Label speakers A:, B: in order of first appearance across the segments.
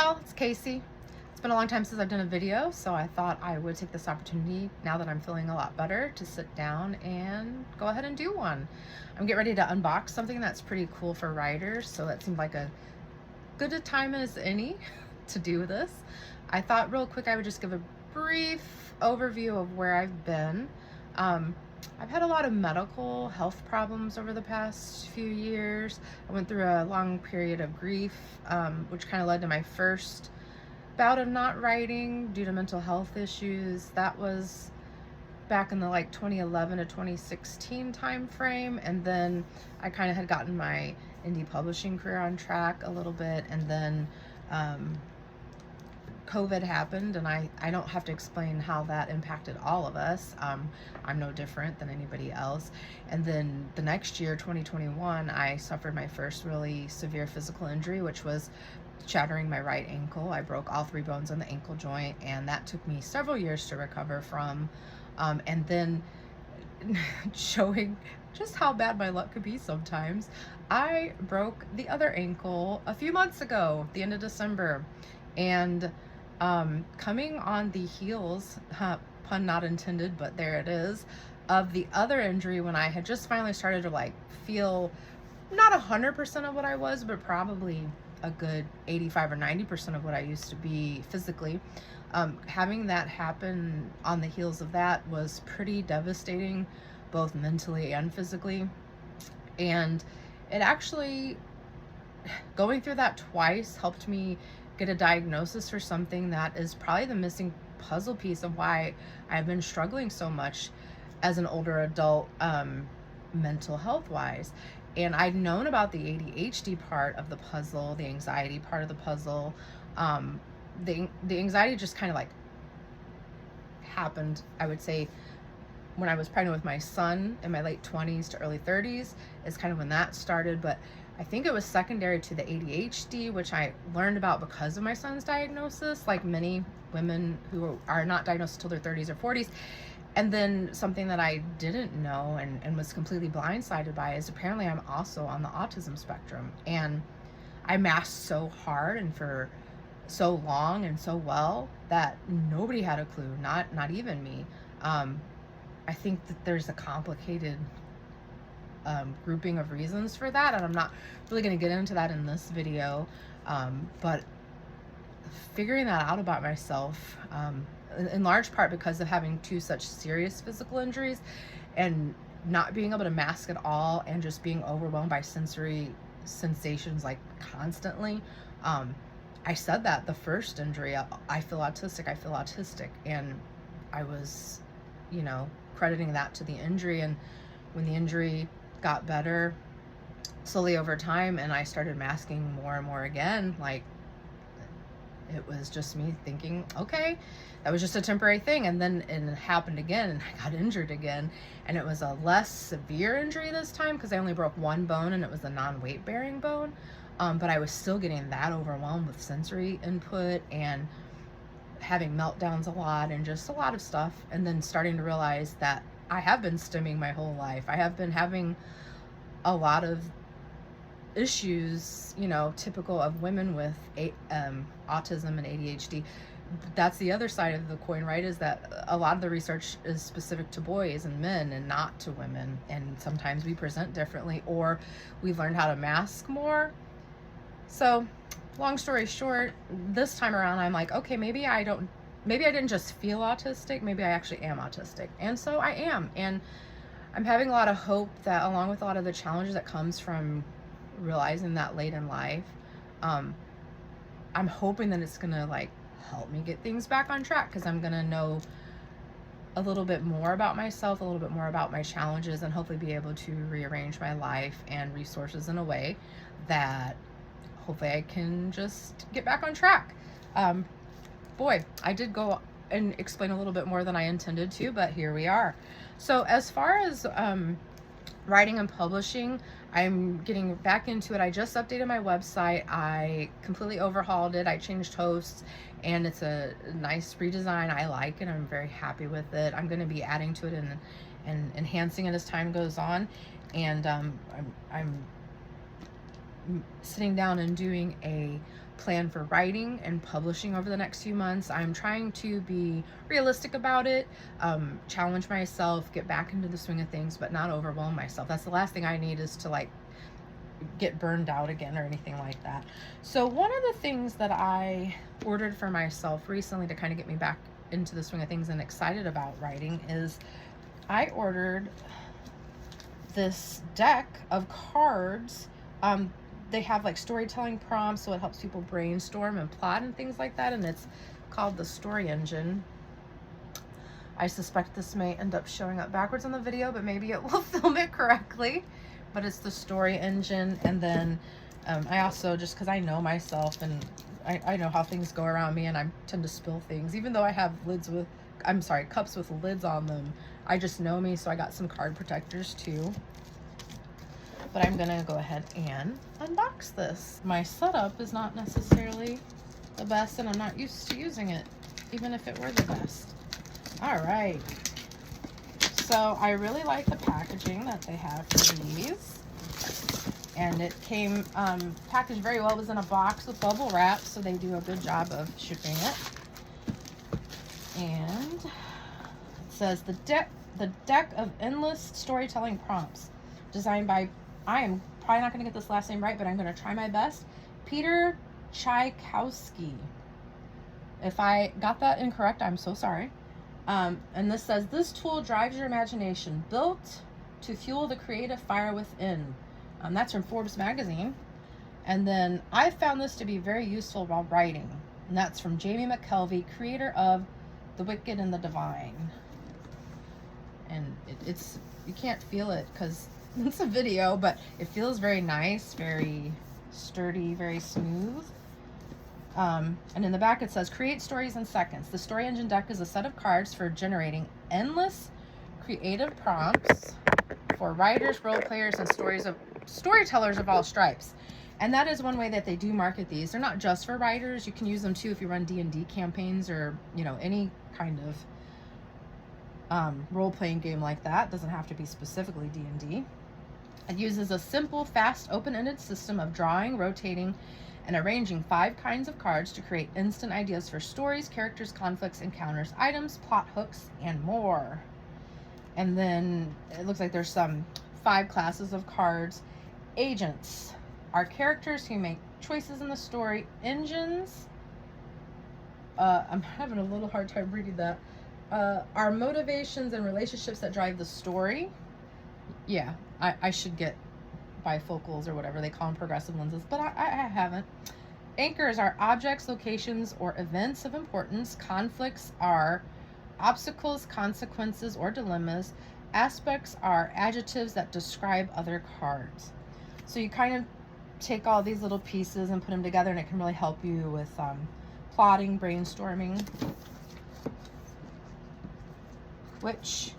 A: y'all, it's Casey. It's been a long time since I've done a video, so I thought I would take this opportunity, now that I'm feeling a lot better, to sit down and go ahead and do one. I'm getting ready to unbox something that's pretty cool for writers, so that seemed like a good a time as any to do this. I thought real quick I would just give a brief overview of where I've been. I've had a lot of medical health problems over the past few years. I went through a long period of grief, which kind of led to my first bout of not writing due to mental health issues. That was back in the 2011 to 2016 time frame, and then I kind of had gotten my indie publishing career on track a little bit, and then COVID happened, and I don't have to explain how that impacted all of us. I'm no different than anybody else. And then the next year, 2021, I suffered my first really severe physical injury, which was shattering my right ankle. I broke all 3 bones on the ankle joint, and that took me several years to recover from. And then showing just how bad my luck could be sometimes, I broke the other ankle a few months ago, the end of December. And coming on the heels, pun not intended, but there it is, of the other injury, when I had just finally started to feel not 100% of what I was, but probably a good 85 or 90% of what I used to be physically. Having that happen on the heels of that was pretty devastating, both mentally and physically. And it actually, going through that twice, helped me get a diagnosis for something that is probably the missing puzzle piece of why I've been struggling so much as an older adult, mental health wise. And I'd known about the ADHD part of the puzzle, the anxiety part of the puzzle. The anxiety just kind of happened, I would say, when I was pregnant with my son in my late 20s to early 30s is kind of when that started. But I think it was secondary to the ADHD, which I learned about because of my son's diagnosis, like many women who are not diagnosed until their 30s or 40s. And then something that I didn't know and was completely blindsided by is apparently I'm also on the autism spectrum. And I masked so hard and for so long and so well that nobody had a clue, not even me. I think that there's a complicated grouping of reasons for that, and I'm not really going to get into that in this video, but figuring that out about myself, in large part because of having 2 such serious physical injuries and not being able to mask it all and just being overwhelmed by sensory sensations constantly. I said that the first injury, I feel autistic, and I was, crediting that to the injury. And when the injury got better slowly over time and I started masking more and more again, it was just me thinking, okay, that was just a temporary thing. And then it happened again, and I got injured again, and it was a less severe injury this time because I only broke 1 bone, and it was a non-weight bearing bone. But I was still getting that overwhelmed with sensory input and having meltdowns a lot and just a lot of stuff. And then starting to realize that I have been stimming my whole life. I have been having a lot of issues, typical of women with autism and ADHD. That's the other side of the coin, right? Is that a lot of the research is specific to boys and men and not to women. And sometimes we present differently, or we've learned how to mask more. So long story short, this time around, I'm like, okay, maybe I didn't just feel autistic, maybe I actually am autistic. And so I am. And I'm having a lot of hope that, along with a lot of the challenges that comes from realizing that late in life, I'm hoping that it's gonna help me get things back on track, because I'm gonna know a little bit more about myself, a little bit more about my challenges, and hopefully be able to rearrange my life and resources in a way that hopefully I can just get back on track. Boy, I did go and explain a little bit more than I intended to, but here we are. So as far as writing and publishing, I'm getting back into it. I just updated my website. I completely overhauled it. I changed hosts, and it's a nice redesign. I like it. I'm very happy with it. I'm going to be adding to it and enhancing it as time goes on. And I'm sitting down and doing a plan for writing and publishing over the next few months. I'm trying to be realistic about it, challenge myself, get back into the swing of things, but not overwhelm myself. That's the last thing I need, is to like get burned out again or anything like that. So one of the things that I ordered for myself recently to kind of get me back into the swing of things and excited about writing is I ordered this deck of cards. They have like storytelling prompts, so it helps people brainstorm and plot and things like that, and it's called the Story Engine. I suspect this may end up showing up backwards on the video, but maybe it will film it correctly. But it's the Story Engine. And then I also, just because I know myself and I know how things go around me, and I tend to spill things, even though I have cups with lids on them. I just know me, so I got some card protectors too. But I'm gonna go ahead and unbox this. My setup is not necessarily the best, and I'm not used to using it, even if it were the best. All right. So I really like the packaging that they have for these. And it came packaged very well. It was in a box with bubble wrap, so they do a good job of shipping it. And it says the deck of endless storytelling prompts, designed by, I am probably not going to get this last name right, but I'm going to try my best, Peter Tchaikovsky. If I got that incorrect, I'm so sorry. And this says, this tool drives your imagination, built to fuel the creative fire within. That's from Forbes magazine. And then I found this to be very useful while writing. And that's from Jamie McKelvey, creator of The Wicked and the Divine. And it's, you can't feel it because it's a video, but it feels very nice, very sturdy, very smooth. And in the back it says, create stories in seconds. The Story Engine deck is a set of cards for generating endless creative prompts for writers, role players, and storytellers of all stripes. And that is one way that they do market these. They're not just for writers. You can use them too if you run D&D campaigns, or, you know, any kind of role-playing game like that. It doesn't have to be specifically D&D. It uses a simple, fast, open-ended system of drawing, rotating, and arranging 5 kinds of cards to create instant ideas for stories, characters, conflicts, encounters, items, plot hooks, and more. And then it looks like there's some 5 classes of cards. Agents are characters who make choices in the story. Engines, I'm having a little hard time reading that, are motivations and relationships that drive the story. Yeah, I should get bifocals or whatever they call them, progressive lenses, but I haven't. Anchors are objects, locations, or events of importance. Conflicts are obstacles, consequences, or dilemmas. Aspects are adjectives that describe other cards. So you kind of take all these little pieces and put them together, and it can really help you with plotting, brainstorming, which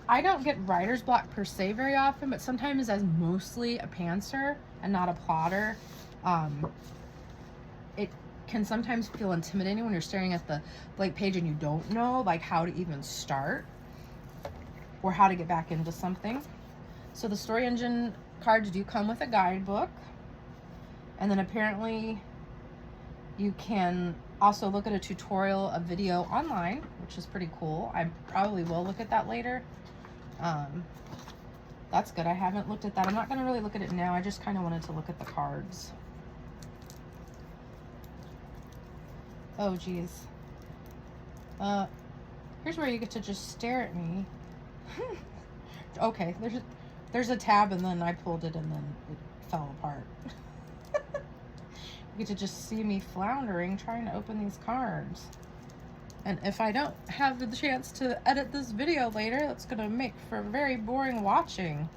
A: I don't get writer's block per se very often, but sometimes as mostly a pantser and not a plotter, it can sometimes feel intimidating when you're staring at the blank page and you don't know like how to even start or how to get back into something. So the Story Engine cards do come with a guidebook, and then apparently you can also look at a tutorial, a video online, which is pretty cool. I probably will look at that later. That's good. I haven't looked at that. I'm not going to really look at it now. I just kind of wanted to look at the cards. Oh geez. Here's where you get to just stare at me. Okay, there's a tab, and then I pulled it and then it fell apart. You get to just see me floundering trying to open these cards. And if I don't have the chance to edit this video later, that's gonna make for very boring watching.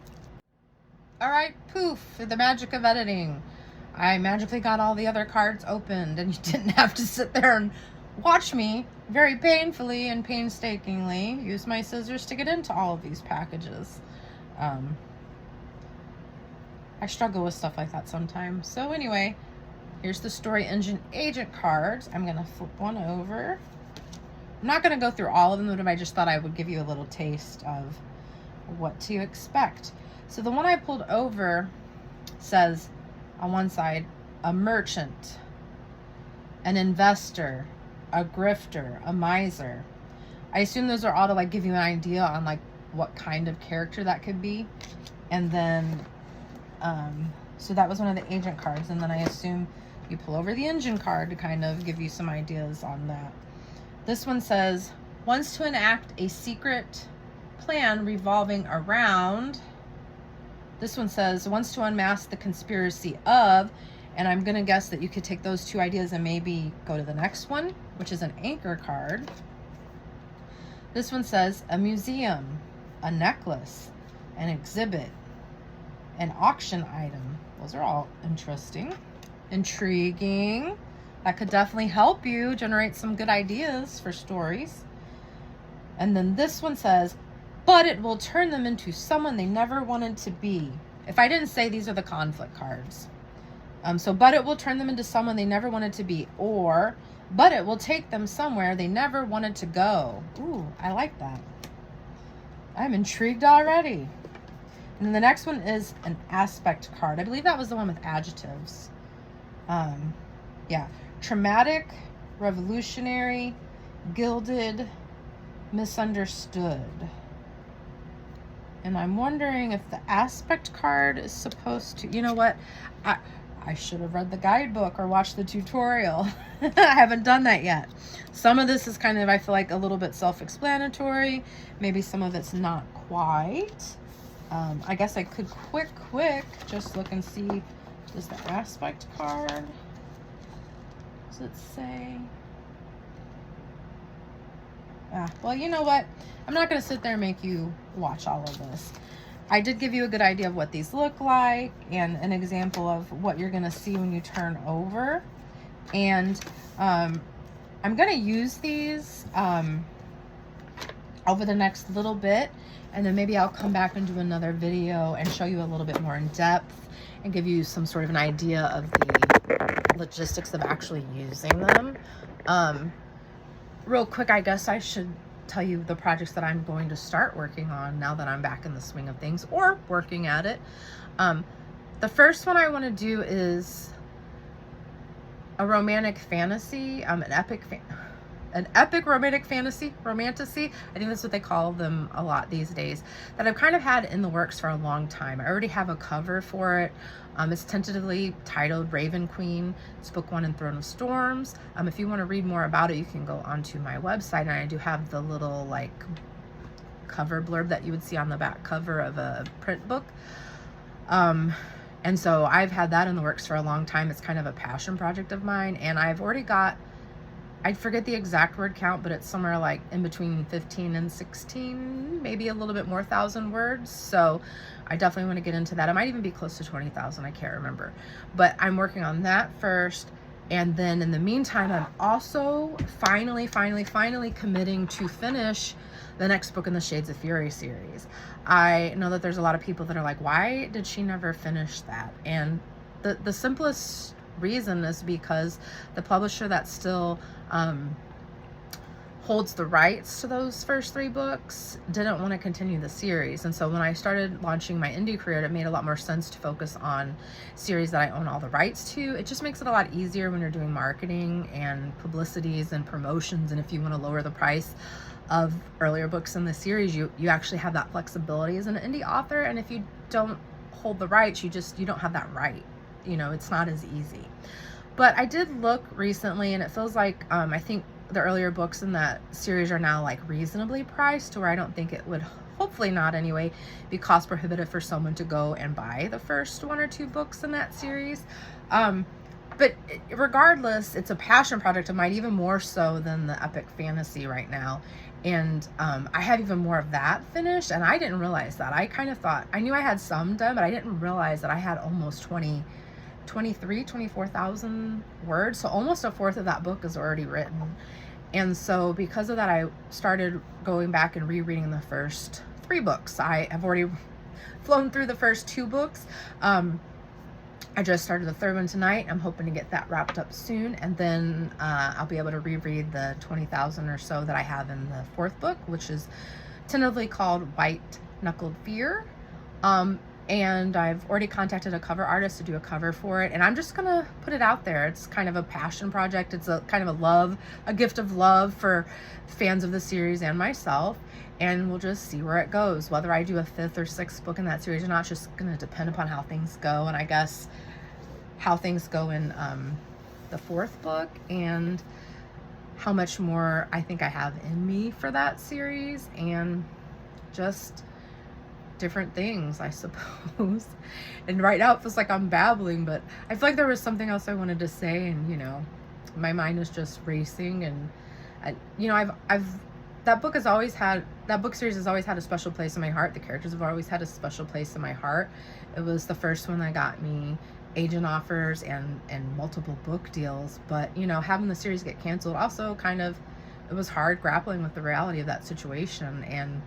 A: All right, poof, the magic of editing. I magically got all the other cards opened, and you didn't have to sit there and watch me very painfully and painstakingly use my scissors to get into all of these packages. I struggle with stuff like that sometimes. So anyway, here's the Story Engine agent cards. I'm gonna flip one over. I'm not gonna go through all of them, but I just thought I would give you a little taste of what to expect. So the one I pulled over says, on one side, a merchant, an investor, a grifter, a miser. I assume those are all to like give you an idea on like what kind of character that could be. And then, so that was one of the agent cards. And then I assume you pull over the engine card to kind of give you some ideas on that. This one says, wants to enact a secret plan revolving around. This one says, wants to unmask the conspiracy of, and I'm going to guess that you could take those two ideas and maybe go to the next one, which is an anchor card. This one says, a museum, a necklace, an exhibit, an auction item. Those are all interesting, intriguing. That could definitely help you generate some good ideas for stories. And then this one says, but it will turn them into someone they never wanted to be. If I didn't say, these are the conflict cards. So, but it will turn them into someone they never wanted to be, or, but it will take them somewhere they never wanted to go. Ooh, I like that. I'm intrigued already. And then the next one is an aspect card. I believe that was the one with adjectives. Yeah. Traumatic, revolutionary, gilded, misunderstood. And I'm wondering if the aspect card is supposed to, you know what? I should have read the guidebook or watched the tutorial. I haven't done that yet. Some of this is kind of, I feel like, a little bit self-explanatory. Maybe some of it's not quite. I guess I could quick just look and see, does the aspect card, does it say? Well, you know what? I'm not going to sit there and make you watch all of this. I did give you a good idea of what these look like and an example of what you're going to see when you turn over. And I'm going to use these over the next little bit. And then maybe I'll come back and do another video and show you a little bit more in depth and give you some sort of an idea of the logistics of actually using them. Real quick, I guess I should tell you the projects that I'm going to start working on now that I'm back in the swing of things or working at it. The first one I want to do is a romantic fantasy, an epic romantic fantasy, romantasy. I think that's what they call them a lot these days, that I've kind of had in the works for a long time. I already have a cover for it. It's tentatively titled Raven Queen. It's book 1 in Throne of Storms. If you want to read more about it, you can go onto my website, and I do have the little like cover blurb that you would see on the back cover of a print book. And so I've had that in the works for a long time. It's kind of a passion project of mine, and I've already got, I forget the exact word count, but it's somewhere like in between 15 and 16, maybe a little bit more thousand words. So I definitely want to get into that. It might even be close to 20,000. I can't remember, but I'm working on that first. And then in the meantime, I'm also finally committing to finish the next book in the Shades of Fury series. I know that there's a lot of people that are like, why did she never finish that? And the simplest reason is because the publisher that still holds the rights to those first 3 books didn't want to continue the series. And so when I started launching my indie career, it made a lot more sense to focus on series that I own all the rights to. It just makes it a lot easier when you're doing marketing and publicities and promotions. And if you want to lower the price of earlier books in the series, you actually have that flexibility as an indie author. And if you don't hold the rights, you don't have that right. You know, it's not as easy. But I did look recently, and it feels like I think the earlier books in that series are now like reasonably priced, to where I don't think it would, hopefully not anyway, be cost prohibitive for someone to go and buy the first 1 or 2 books in that series. But regardless, it's a passion project of mine, even more so than the epic fantasy right now. And I have even more of that finished, and I didn't realize that. I kind of thought, I knew I had some done, but I didn't realize that I had almost 24,000 words. So almost a fourth of that book is already written. And so because of that, I started going back and rereading the first 3 books. I have already flown through the first 2 books. I just started the 3rd one tonight. I'm hoping to get that wrapped up soon. And then I'll be able to reread the 20,000 or so that I have in the 4th book, which is tentatively called White Knuckled Fear. and I've already contacted a cover artist to do a cover for it, and I'm just gonna put it out there. It's kind of a passion project. It's a kind of a gift of love for fans of the series and myself, and we'll just see where it goes. Whether I do a 5th or 6th book in that series or not, it's just gonna depend upon how things go, and I guess how things go in the 4th book, and how much more I think I have in me for that series, and just different things, I suppose. And right now it feels like I'm babbling, but I feel like there was something else I wanted to say, and my mind is just racing. And that book series has always had a special place in my heart. The characters have always had a special place in my heart. It was the first one that got me agent offers and multiple book deals, but having the series get canceled also it was hard grappling with the reality of that situation, and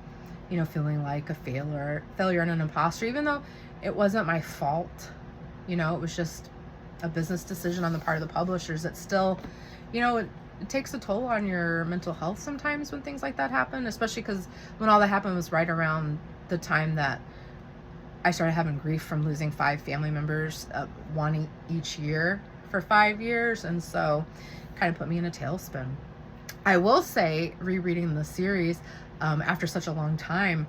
A: feeling like a failure and an imposter, even though it wasn't my fault. It was just a business decision on the part of the publishers. It's still, it takes a toll on your mental health sometimes when things like that happen, especially because when all that happened was right around the time that I started having grief from losing 5 family members, one each year for 5 years, and so kind of put me in a tailspin. I will say, rereading the series after such a long time,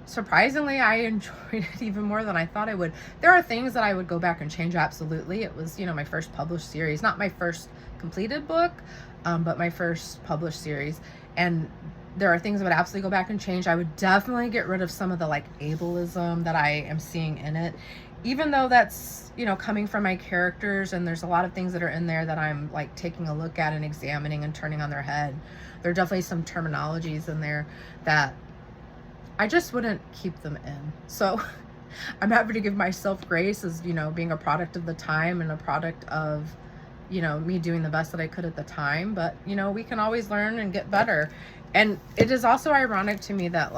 A: surprisingly, I enjoyed it even more than I thought I would. There are things that I would go back and change, absolutely. It was, my first published series, not my first completed book, but my first published series. And there are things I would absolutely go back and change. I would definitely get rid of some of the ableism that I am seeing in it, even though that's, coming from my characters, and there's a lot of things that are in there that I'm taking a look at and examining and turning on their head. There are definitely some terminologies in there that I just wouldn't keep them in. So I'm happy to give myself grace as, being a product of the time and a product of, me doing the best that I could at the time. But, we can always learn and get better. And it is also ironic to me that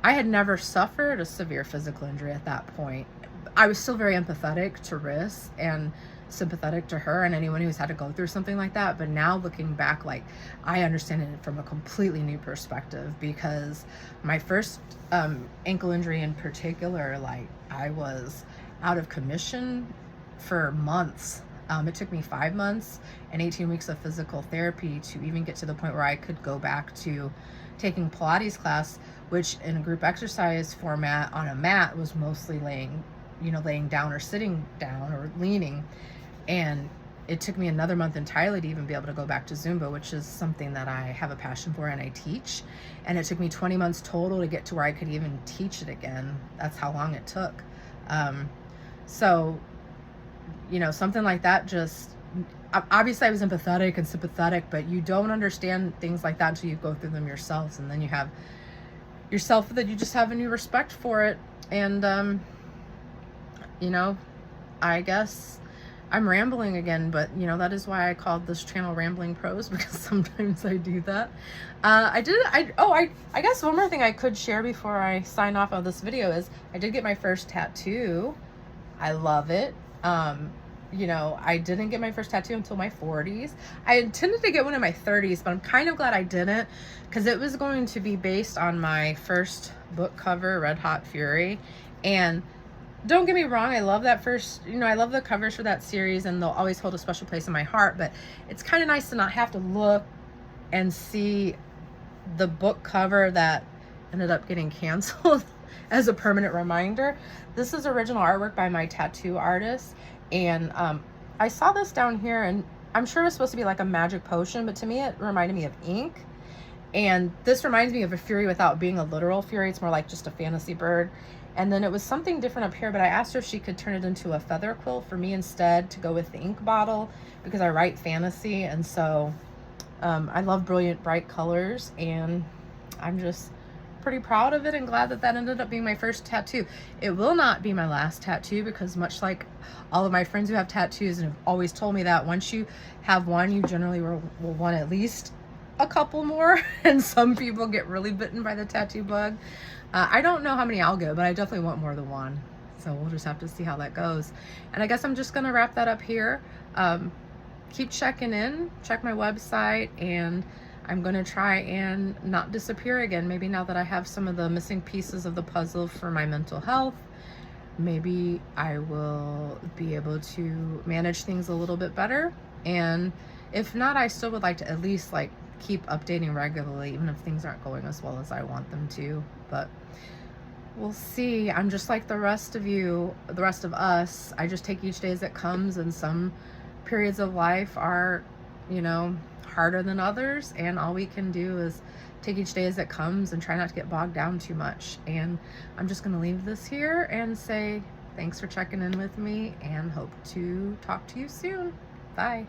A: I had never suffered a severe physical injury at that point. I was still very empathetic to Riss and sympathetic to her and anyone who's had to go through something like that. But now looking back, I understand it from a completely new perspective, because my first ankle injury in particular, I was out of commission for months. It took me 5 months and 18 weeks of physical therapy to even get to the point where I could go back to taking Pilates class, which in a group exercise format on a mat was mostly laying down or sitting down or leaning. And it took me another month entirely to even be able to go back to Zumba, which is something that I have a passion for and I teach. And it took me 20 months total to get to where I could even teach it again. That's how long it took. So, something like that, just obviously I was empathetic and sympathetic, but you don't understand things like that until you go through them yourselves, and then you have yourself that you just have a new respect for it. And I guess I'm rambling again, but that is why I called this channel Rambling Prose, because sometimes I do that. I guess one more thing I could share before I sign off on this video is I did get my first tattoo. I love it. I didn't get my first tattoo until my 40s. I intended to get one in my 30s, but I'm kind of glad I didn't, because it was going to be based on my first book cover, Red Hot Fury. And don't get me wrong, I love that first, I love the covers for that series, and they'll always hold a special place in my heart, but it's kind of nice to not have to look and see the book cover that ended up getting canceled as a permanent reminder. This is original artwork by my tattoo artist, and I saw this down here, and I'm sure it's supposed to be like a magic potion, but to me it reminded me of ink. And this reminds me of a fury without being a literal fury. It's more like just a fantasy bird. And then it was something different up here, but I asked her if she could turn it into a feather quill for me instead, to go with the ink bottle, because I write fantasy, and so I love brilliant, bright colors, and I'm just pretty proud of it and glad that that ended up being my first tattoo. It will not be my last tattoo, because much like all of my friends who have tattoos and have always told me that once you have one, you generally will want at least a couple more, and some people get really bitten by the tattoo bug. I don't know how many I'll get, but I definitely want more than one. So we'll just have to see how that goes. And I guess I'm just gonna wrap that up here. Keep checking in, check my website, and I'm going to try and not disappear again. Maybe now that I have some of the missing pieces of the puzzle for my mental health, maybe I will be able to manage things a little bit better. And if not, I still would like to at least like keep updating regularly, even if things aren't going as well as I want them to. But we'll see. I'm just like the rest of you, the rest of us. I just take each day as it comes, and some periods of life are, you know, harder than others, and all we can do is take each day as it comes and try not to get bogged down too much. And I'm just going to leave this here and say thanks for checking in with me, and hope to talk to you soon. Bye.